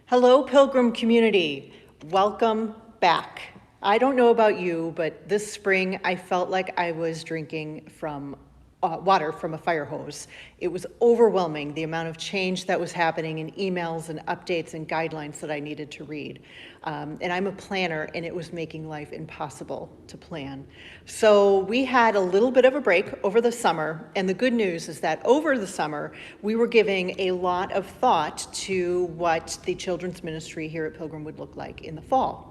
Hello, Pilgrim community. Welcome back. I don't know about you, but this spring I felt like I was drinking from water from a fire hose. It was overwhelming, the amount of change that was happening in emails and updates and guidelines that I needed to read. And I'm a planner, and it was making life impossible to plan. So we had a little bit of a break over the summer, and the good news is that over the summer, we were giving a lot of thought to what the children's ministry here at Pilgrim would look like in the fall.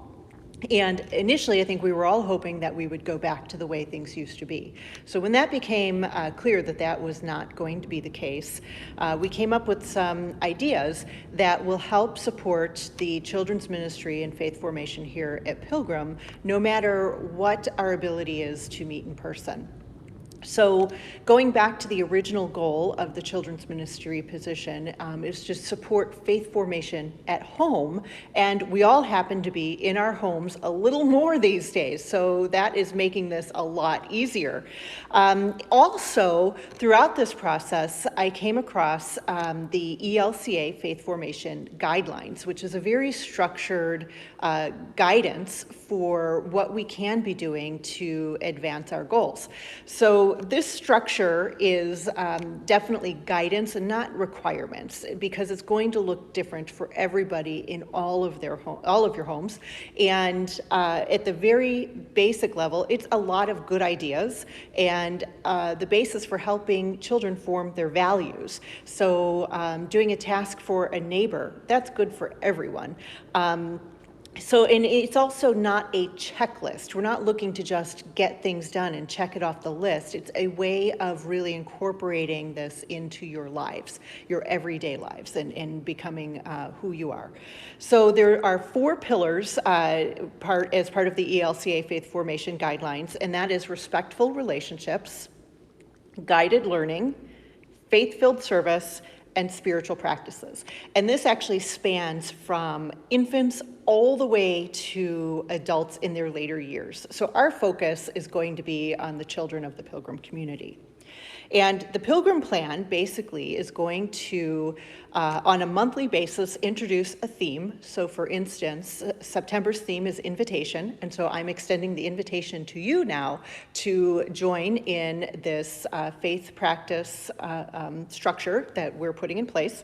And initially, I think we were all hoping that we would go back to the way things used to be. So when that became clear that that was not going to be the case, we came up with some ideas that will help support the children's ministry and faith formation here at Pilgrim, no matter what our ability is to meet in person. So going back to the original goal of the children's ministry position is to support faith formation at home, and we all happen to be in our homes a little more these days, so that is making this a lot easier. Also, throughout this process, I came across the ELCA Faith Formation Guidelines, which is a very structured guidance for what we can be doing to advance our goals. So this structure is definitely guidance and not requirements, because it's going to look different for everybody in all of your homes. And at the very basic level, it's a lot of good ideas and the basis for helping children form their values. So doing a task for a neighbor, that's good for everyone. And it's also not a checklist. We're not looking to just get things done and check it off the list. It's a way of really incorporating this into your lives, your everyday lives, and becoming who you are. So there are 4 pillars as part of the ELCA Faith Formation Guidelines, and that is respectful relationships, guided learning, faith-filled service, and spiritual practices. And this actually spans from infants all the way to adults in their later years. So our focus is going to be on the children of the Pilgrim community. And the Pilgrim Plan basically is going to, on a monthly basis, introduce a theme. So for instance, September's theme is invitation. And so I'm extending the invitation to you now to join in this faith practice structure that we're putting in place.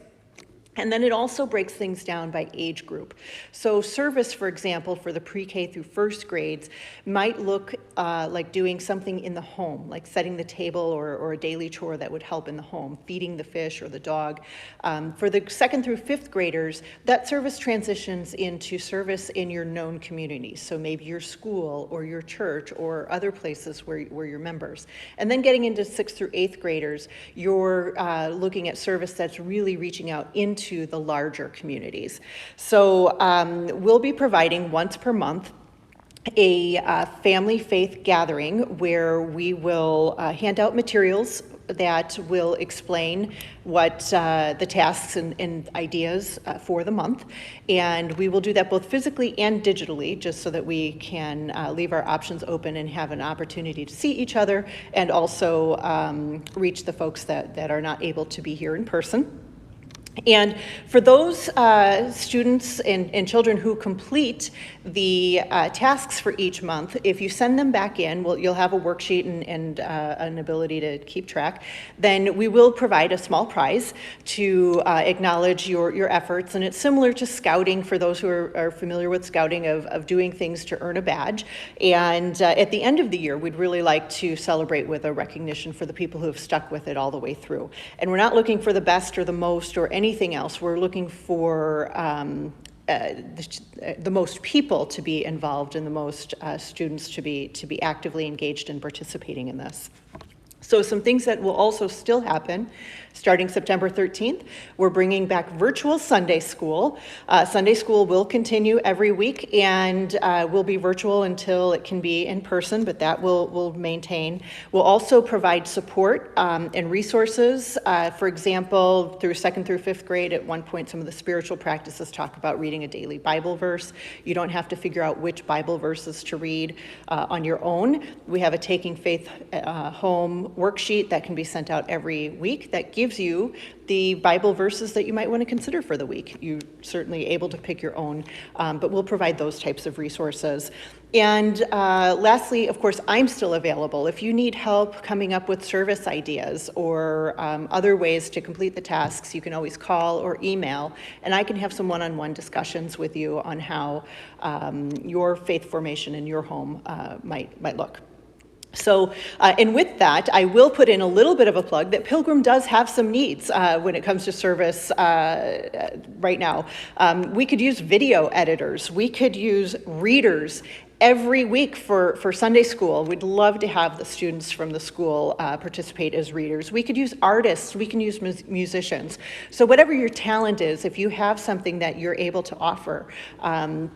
And then it also breaks things down by age group. So service, for example, for the pre-K through first grades might look like doing something in the home, like setting the table or a daily chore that would help in the home, feeding the fish or the dog. For the 2nd through 5th graders, that service transitions into service in your known communities. So maybe your school or your church or other places where you're members. And then getting into 6th through 8th graders, you're looking at service that's really reaching out into the larger communities. So we'll be providing once per month a family faith gathering where we will hand out materials that will explain what the tasks and ideas for the month. And we will do that both physically and digitally, just so that we can leave our options open and have an opportunity to see each other, and also reach the folks that are not able to be here in person. And for those students and children who complete the tasks for each month, if you send them back in, you'll have a worksheet and an ability to keep track. Then we will provide a small prize to acknowledge your efforts. And it's similar to scouting for those who are familiar with scouting, of doing things to earn a badge. And at the end of the year, we'd really like to celebrate with a recognition for the people who have stuck with it all the way through. And we're not looking for the best or the most or anything else. We're looking for the most people to be involved and the most students to be actively engaged and participating in this. So some things that will also still happen starting September 13th, we're bringing back virtual Sunday school. Sunday school will continue every week and will be virtual until it can be in person, but that will maintain. We'll also provide support and resources. For example, through 2nd through 5th grade, at one point, some of the spiritual practices talk about reading a daily Bible verse. You don't have to figure out which Bible verses to read on your own. We have a Taking Faith Home worksheet that can be sent out every week that gives you the Bible verses that you might want to consider for the week. You're certainly able to pick your own, but we'll provide those types of resources. And lastly, of course, I'm still available. If you need help coming up with service ideas or other ways to complete the tasks, you can always call or email, and I can have some one-on-one discussions with you on how your faith formation in your home might look. So, and with that, I will put in a little bit of a plug that Pilgrim does have some needs when it comes to service right now. We could use video editors. We could use readers. Every week for Sunday school, we'd love to have the students from the school participate as readers. We could use artists, we can use musicians. So whatever your talent is, if you have something that you're able to offer,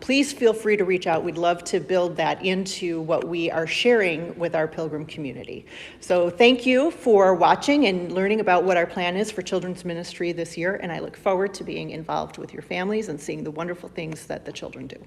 please feel free to reach out. We'd love to build that into what we are sharing with our Pilgrim community. So thank you for watching and learning about what our plan is for children's ministry this year, and I look forward to being involved with your families and seeing the wonderful things that the children do.